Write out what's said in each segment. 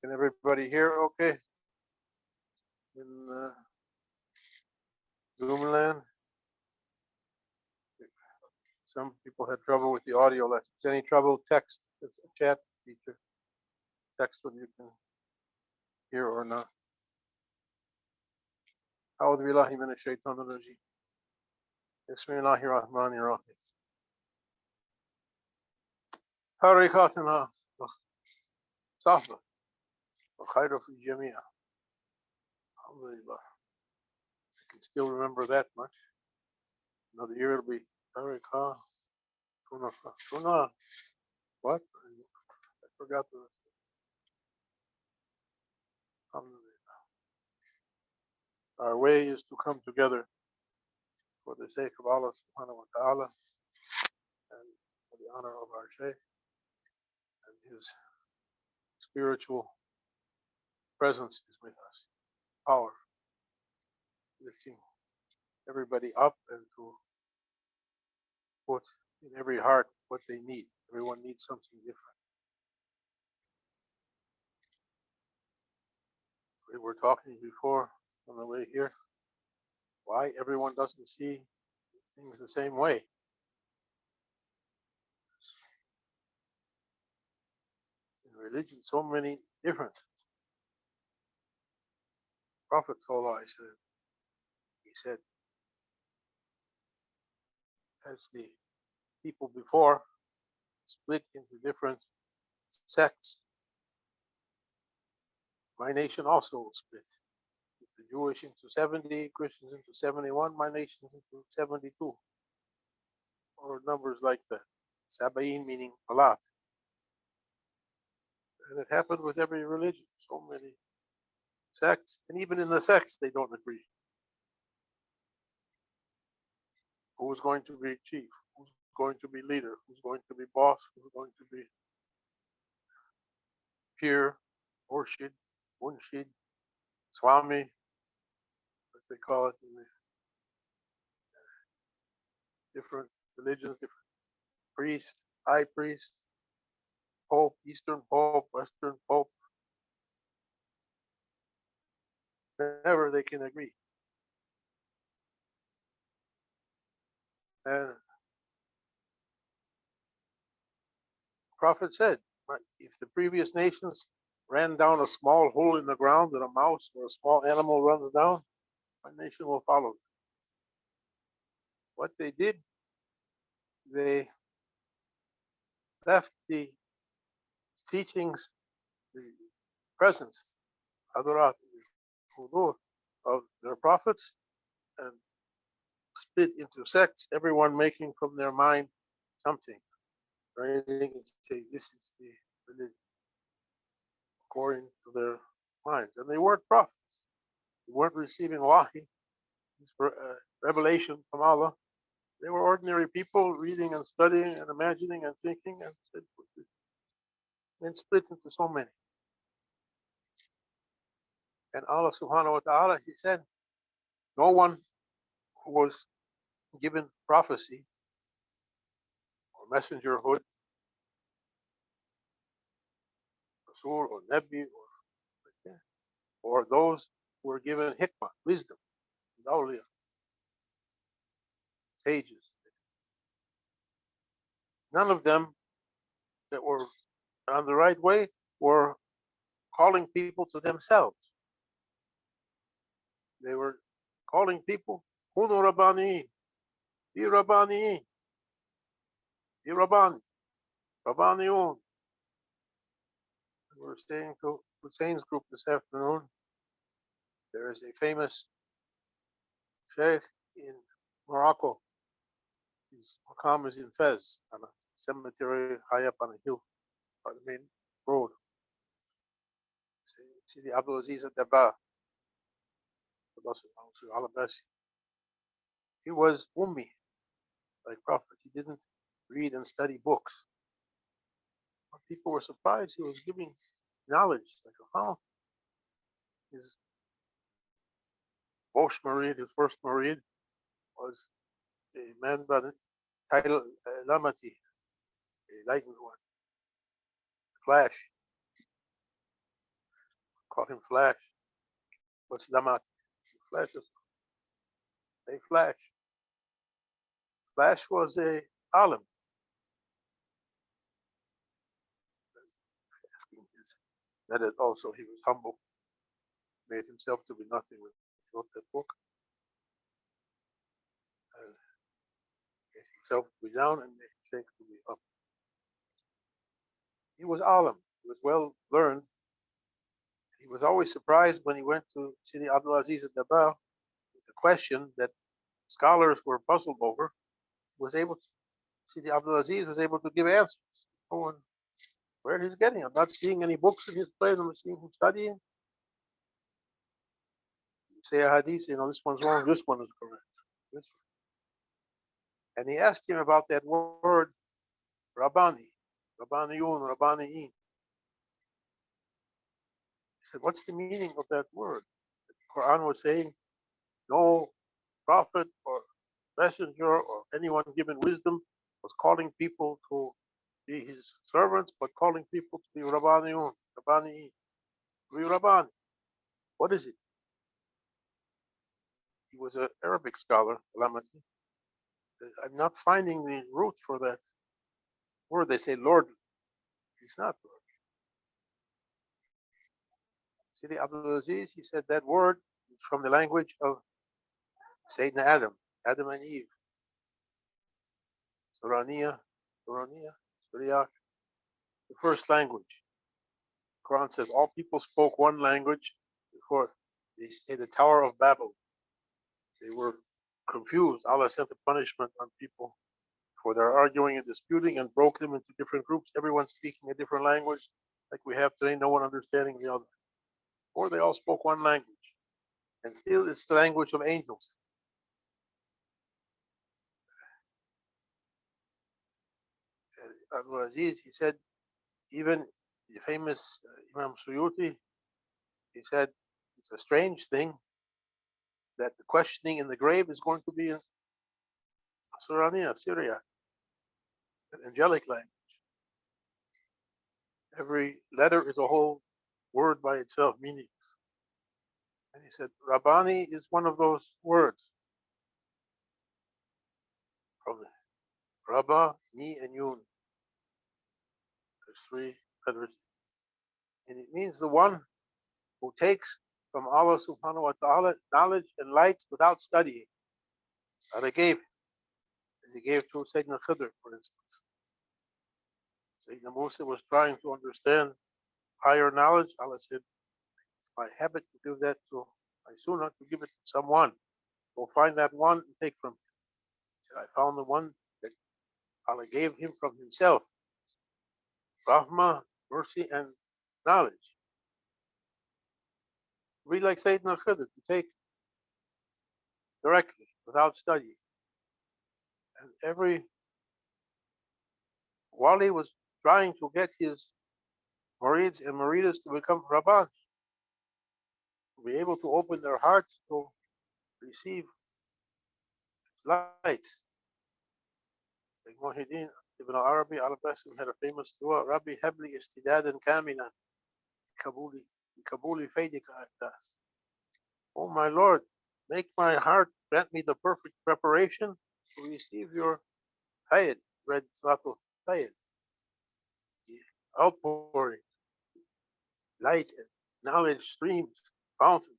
Can everybody hear okay in Zoom land? Some people had trouble with the audio lessons. Any trouble, text. It's a chat feature. Text what you can hear or not. أعوذ بالله من الشيطان الرجيم. بسم الله الرحمن الرحيم. حركاتنا صحبة وخير في الجميع. Alhamdulillah. I can still remember that much. Another year it'll be Harika. Tuna. What? I forgot the rest. Alhamdulillah. Our way is to come together for the sake of Allah subhanahu wa ta'ala and for the honor of our Shaykh and his spiritual presence is with us. Power, lifting everybody up and to put in every heart what they need. Everyone needs something different. We were talking before on the way here why everyone doesn't see things the same way. In religion, so many differences. Prophet Sallallahu Alaihi Wasallam, he said, as the people before split into different sects, my nation also will split. The Jewish into 70, Christians into 71, my nation into 72. Or numbers like that. Sabayin meaning a lot. And it happened with every religion. So many sects. And even in the sects, they don't agree. Who's going to be chief? Who's going to be leader? Who's going to be boss? Who's going to be peer, Murshid, Munshid, Swami, as they call it in the different religions, different priests, high priests, Pope, Eastern Pope, Western Pope. Never they can agree. And Prophet said, if the previous nations ran down a small hole in the ground that a mouse or a small animal runs down, my nation will follow. What they did, they left the teachings, the presence, Hadurat, hudur of their prophets, and split into sects, everyone making from their mind something. Anything and say this is the religion according to their minds. And they weren't prophets. They weren't receiving wahi, revelation from Allah. They were ordinary people reading and studying and imagining and thinking and split into so many. And Allah subhanahu wa ta'ala, he said, no one who was given prophecy or messengerhood, Rasul or Nabi or those who were given hikmah, wisdom, awliya, sages. None of them that were on the right way were calling people to themselves. They were calling people, Kunu Rabbani, be Rabbani, be Rabbani, Rabbaniun. We were staying to Hussein's group this afternoon. There is a famous Sheikh in Morocco. His maqam is in Fez, on a cemetery high up on a hill by the main road. Sidi Abdul Aziz al-Dabba. He was Ummi, like Prophet. He didn't read and study books. People were surprised he was giving knowledge. Like, how? His Bosch Marid, his first Marid, was a man by the title Lamati, a enlightened one. Flash. him Flash. What's Lamat? Flashes. They flash. Flash was a alim. Asking his, that is also he was humble, made himself to be nothing when he wrote that book. Made himself to be down and made Shaykh to be up. He was alim. He was well learned. He was always surprised when he went to Sidi Abdul Aziz at Dabah with a question that scholars were puzzled over. He was able to, Sidi Abdul Aziz was able to give answers. No one, where he's getting. I'm not seeing any books in his place. I'm seeing him studying. You say a hadith, this one's wrong, this one is correct. This one. And he asked him about that word, Rabbani, Rabbaniyun, Rabbaniyin. He said, what's the meaning of that word? The Quran was saying, no prophet or messenger or anyone given wisdom was calling people to be his servants, but calling people to be Rabbaniyun, Rabbaniyin. Be Rabbani. What is it? He was an Arabic scholar, Alamati. I'm not finding the root for that word. They say Lord. He's not Lord. Sidi Abdul Aziz, he said that word is from the language of Sayyidina Adam and Eve. Suraniya, Surya, the first language. The Quran says all people spoke one language before they say the Tower of Babel. They were confused. Allah sent a punishment on people for their arguing and disputing and broke them into different groups, everyone speaking a different language, like we have today, no one understanding the other. Or they all spoke one language. And still it's the language of angels. Abdul Aziz, he said, even the famous Imam Suyuti, he said, it's a strange thing that the questioning in the grave is going to be in Suraniya, Syria, an angelic language. Every letter is a whole word by itself, meaning. And he said, Rabbani is one of those words. From Rabba, Ni, and Yun. There's 3 letters. And it means the one who takes from Allah subhanahu wa ta'ala knowledge and light without studying. Allah gave, as he gave to Sayyidina Khidr, for instance. Sayyidina Musa was trying to understand higher knowledge. Allah said, it's my habit to give that to my sunnah, to give it to someone. Go find that one and take from him. He said, I found the one that Allah gave him from himself. Rahmah, mercy, and knowledge. Be like Sayyidina Khidr, to take directly, without studying. And every Wali was trying to get his Murids and Muridas to become Rabbani, to be able to open their hearts to receive lights. Like Muhyiddin Ibn Arabi al-Basim had a famous dua, Rabbi Habli Istidadan Kamilan, Kabuli Faydika Akdas. Oh my Lord, make my heart, grant me the perfect preparation to receive your Hayat, read Salatul Hayat, the outpouring, light and knowledge streams, fountains,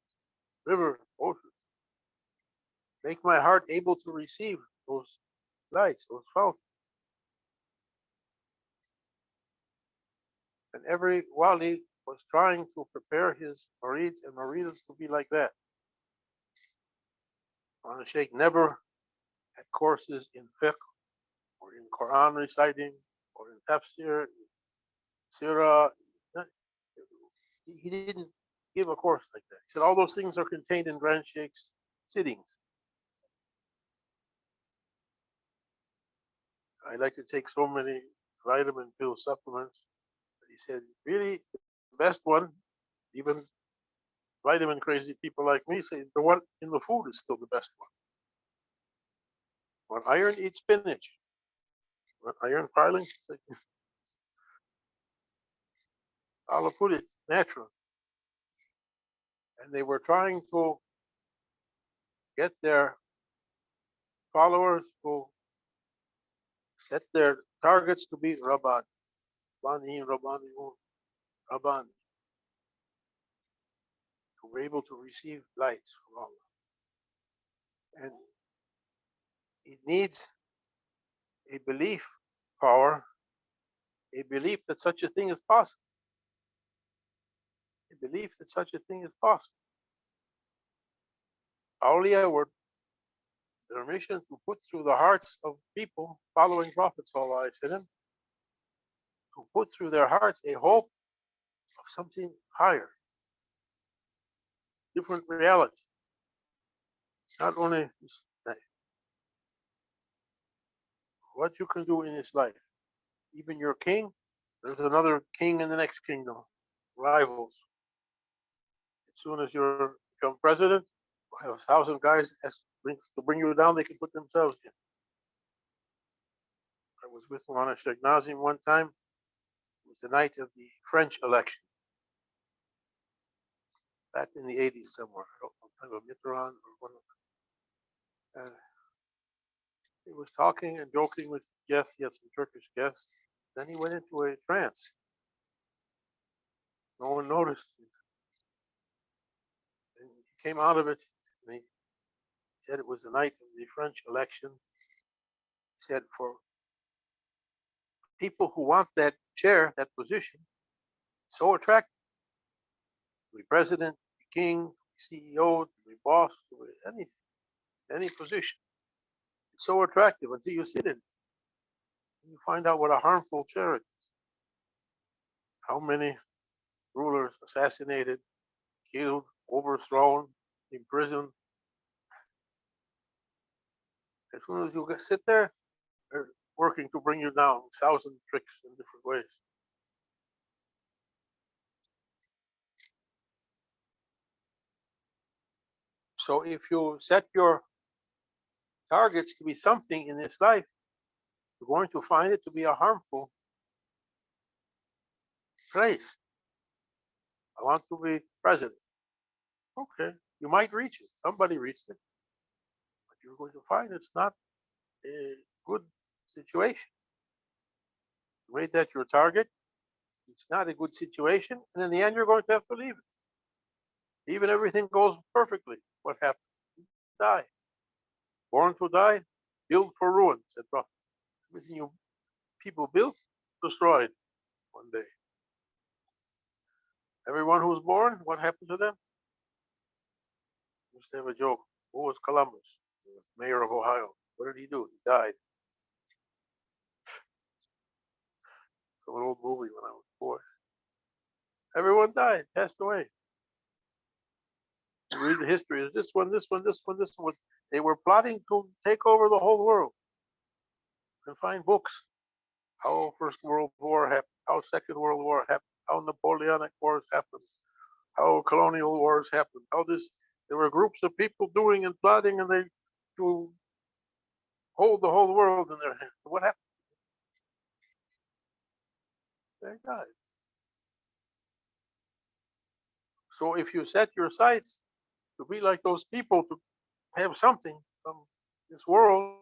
rivers, oceans. Make my heart able to receive those lights, those fountains. And every wali was trying to prepare his marids and maridas to be like that. The Shaykh never had courses in fiqh or in Quran reciting or in tafsir, sirah. He didn't give a course like that. He said all those things are contained in Grand Sheikh's sittings. I like to take so many vitamin pill supplements. He said, really, the best one, even vitamin crazy people like me say the one in the food is still the best one. When iron, eat spinach. When iron filing, I'll put it natural. And they were trying to get their followers to set their targets to be Rabbani, Rabbani, Rabbani, Rabbani, to be able to receive lights from Allah. And it needs a belief power, a belief that such a thing is possible, a belief that such a thing is possible. Awliya were their mission to put through the hearts of people following Prophet ﷺ, to put through their hearts a hope of something higher, different reality. Not only what you can do in this life, even your king, there's another king in the next kingdom, rivals. As soon as you become president, I have 1,000 guys to bring you down, they can put themselves in. I was with Mulana Sheikh Nazim one time. It was the night of the French election, back in the 80s somewhere. I don't know, of Mitterrand or one of them. And he was talking and joking with guests. He had some Turkish guests. Then he went into a trance. No one noticed. And he came out of it, and he said it was the night of the French election. He said, for people who want that chair, that position, so attractive. To be president, to be king, to be CEO, to be boss, to be anything, any position. It's so attractive until you sit in it. You find out what a harmful chair it is. How many rulers assassinated, killed, overthrown, imprisoned. As soon as you sit there, they're working to bring you down, 1,000 tricks in different ways. So if you set your targets to be something in this life, you're going to find it to be a harmful place. I want to be president. Okay, you might reach it. Somebody reached it. But you're going to find it's not a good situation. You made that your target. It's not a good situation. And in the end, you're going to have to leave it. Even everything goes perfectly. What happens? You die. Born to die, built for ruin, said Prophet. Everything you people built, destroyed one day. Everyone who's born, what happened to them? We used to have a joke. Who was Columbus? He was the mayor of Ohio. What did he do? He died. From an old movie when I was a boy. Everyone died, passed away. You read the history. Is this one, this one, this one, this one. They were plotting to take over the whole world. You can find books. How First World War happened, how Second World War happened, how Napoleonic Wars happened, how colonial wars happened, how this. There were groups of people doing and plotting, and they to hold the whole world in their hands. What happened? They died. So if you set your sights to be like those people, to have something from this world,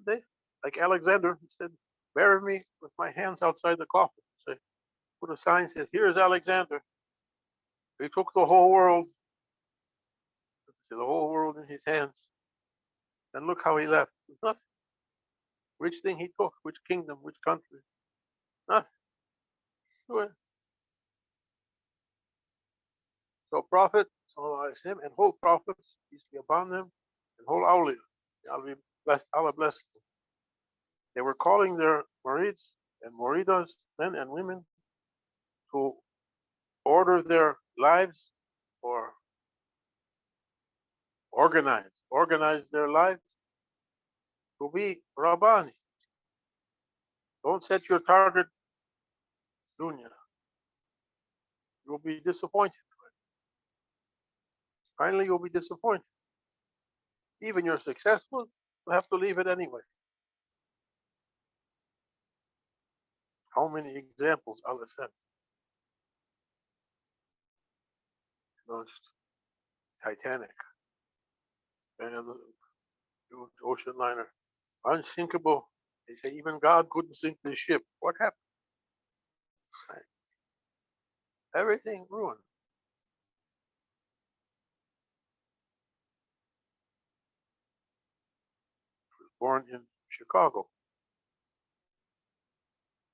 they, like Alexander, he said, bury me with my hands outside the coffin. Say, put a sign said, "Here's Alexander. He took the whole world, the whole world in his hands, and look how he left. With nothing. Which thing he took? Which kingdom? Which country? Nothing. So Prophet, and whole prophets, peace be upon them, and whole awliya, Allah bless them. They were calling their murids and muridas, men and women, to order their lives or organize their lives to be Rabbani. Don't set your target dunya. You'll be disappointed. Finally, you'll be disappointed. Even you're successful, you'll have to leave it anyway. How many examples Allah sent? launched Titanic, and the huge ocean liner, unsinkable. They say even God couldn't sink this ship. What happened? Everything ruined. I was born in Chicago.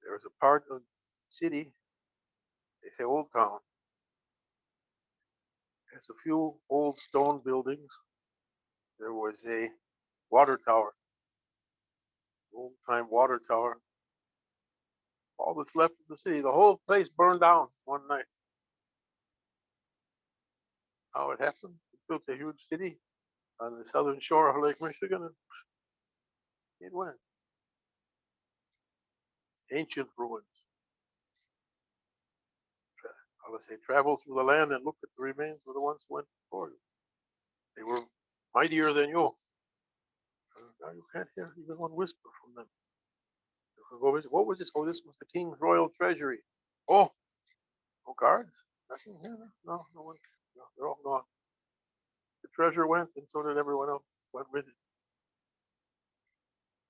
There's a part of the city, they say Old Town. There's a few old stone buildings. There was a water tower, old time water tower. All that's left of the city, the whole place burned down one night. How it happened? They built a huge city on the southern shore of Lake Michigan, and it went. Ancient ruins. I would say travel through the land and look at the remains of the ones who went before you. They were mightier than you. Now you can't hear even one whisper from them. What was this? Oh, this was the king's royal treasury. Oh, no guards? Nothing here? No, no one. No, they're all gone. The treasure went, and so did everyone else. Went with it.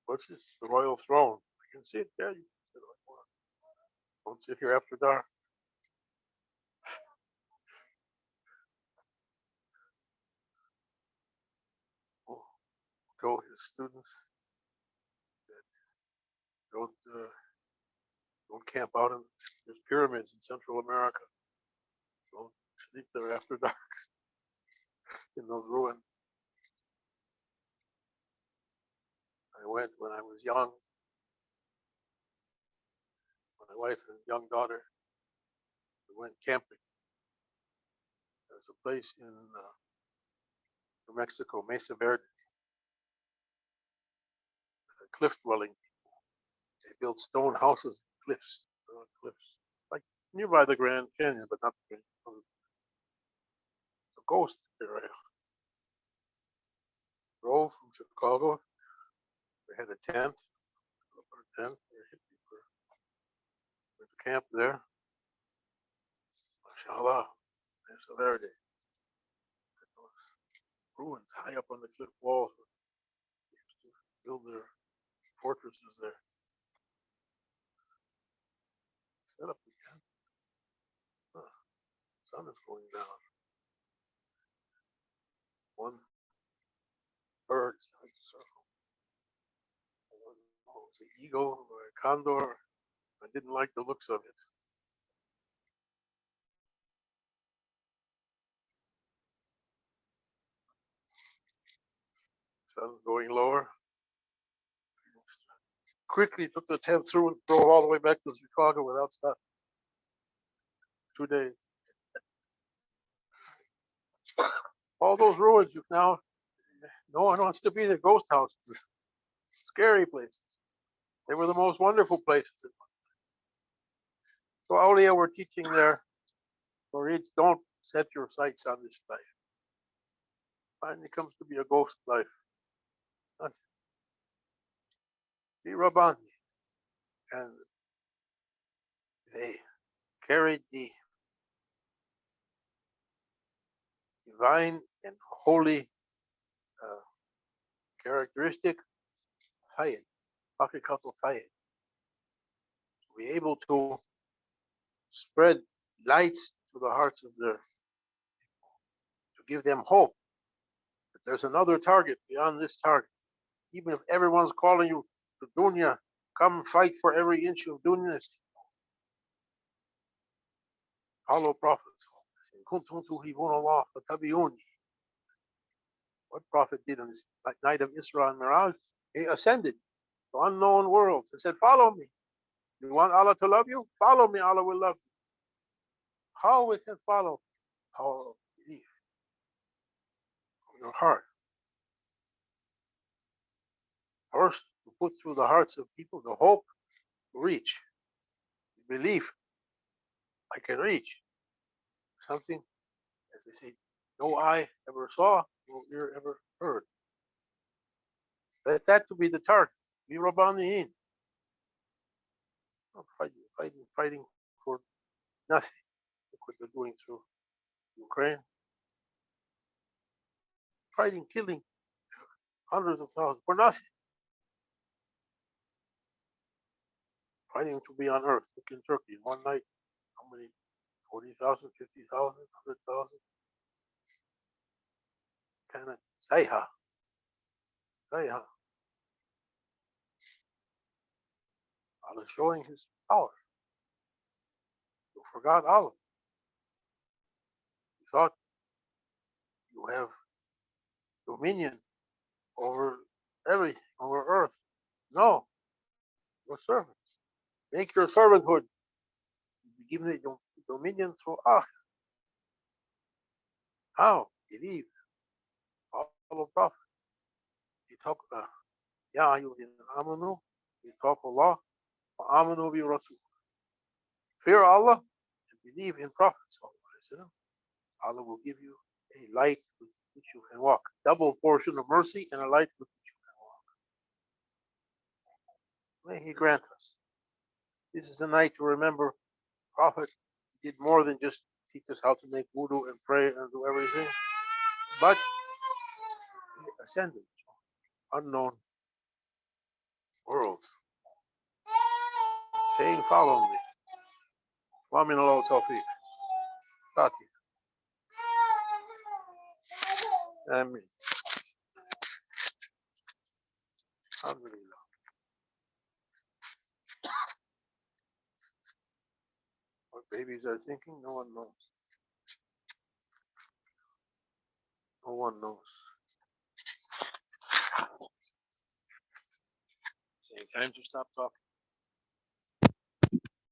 What's this? The royal throne. I can see it. Yeah, you can sit on it. Don't sit here after dark. Oh, told his students that don't camp out in there's pyramids in Central America. Don't sleep there after dark in those ruins. I went when I was young. My wife and young daughter, we went camping. There's a place in New Mexico, Mesa Verde, a cliff dwelling. They built stone houses, cliffs, cliffs, like nearby the Grand Canyon, but not the Grand Canyon. It's a ghost area. Drove from Chicago. We had a tent. We went to camp there. Mashallah, Mesa Verde. Ruins high up on the cliff walls. They used to build their fortresses there. Set up again. Sun is going down. One bird, circle. Oh, it was an eagle or a condor. I didn't like the looks of it. Sun going lower. Quickly took the tent through and drove all the way back to Chicago without stopping. 2 days. All those ruins you now, no one wants to be the ghost houses, scary places. They were the most wonderful places. So Aulia were teaching there, for each, don't set your sights on this life. Finally comes to be a ghost life. That's it. Be Rabbani. And they carried the divine and holy characteristic, Fayed, Hakikatul Fayed, to be able to spread lights to the hearts of their people, to give them hope that there's another target beyond this target. Even if everyone's calling you to dunya, come fight for every inch of dunya. Follow prophets. What prophet did on this night of Isra and Miraj? He ascended to unknown worlds and said, follow me. You want Allah to love you? Follow me, Allah will love you. How we can follow? Power of belief from your heart. First, to put through the hearts of people the hope to reach, the belief I can reach something, as they say, no eye ever saw, no ear ever heard. Let that to be the target. Be Rabbaniyin. Fighting for nothing. Look what they're doing through Ukraine. fighting, killing hundreds of thousands for nothing, fighting to be on earth. Look in Turkey in one night, how many? 40,000, 50,000, 100,000. Kind of sayha, sayha. Allah showing His power. You forgot Allah. You thought you have dominion over everything, over earth. No, your servants. Make your servanthood. Be given the dominion through Akhir. How? Believe. Follow Prophet. You talk, Ya ayyuhallazina amanu. You talk Allah. Wa amanu bi Rasul. Fear Allah and believe in Prophet. Allah will give you a light with which you can walk. Double portion of mercy and a light with which you can walk. May He grant us. This is a night to remember Prophet. He did more than just teach us how to make wudu and pray and do everything, but He ascended unknown worlds, saying, "Follow me." Wa min Allah tawfiq. Tati. Amen. Alhamdulillah. What babies are thinking, no one knows. No one knows. Okay, time to stop talking.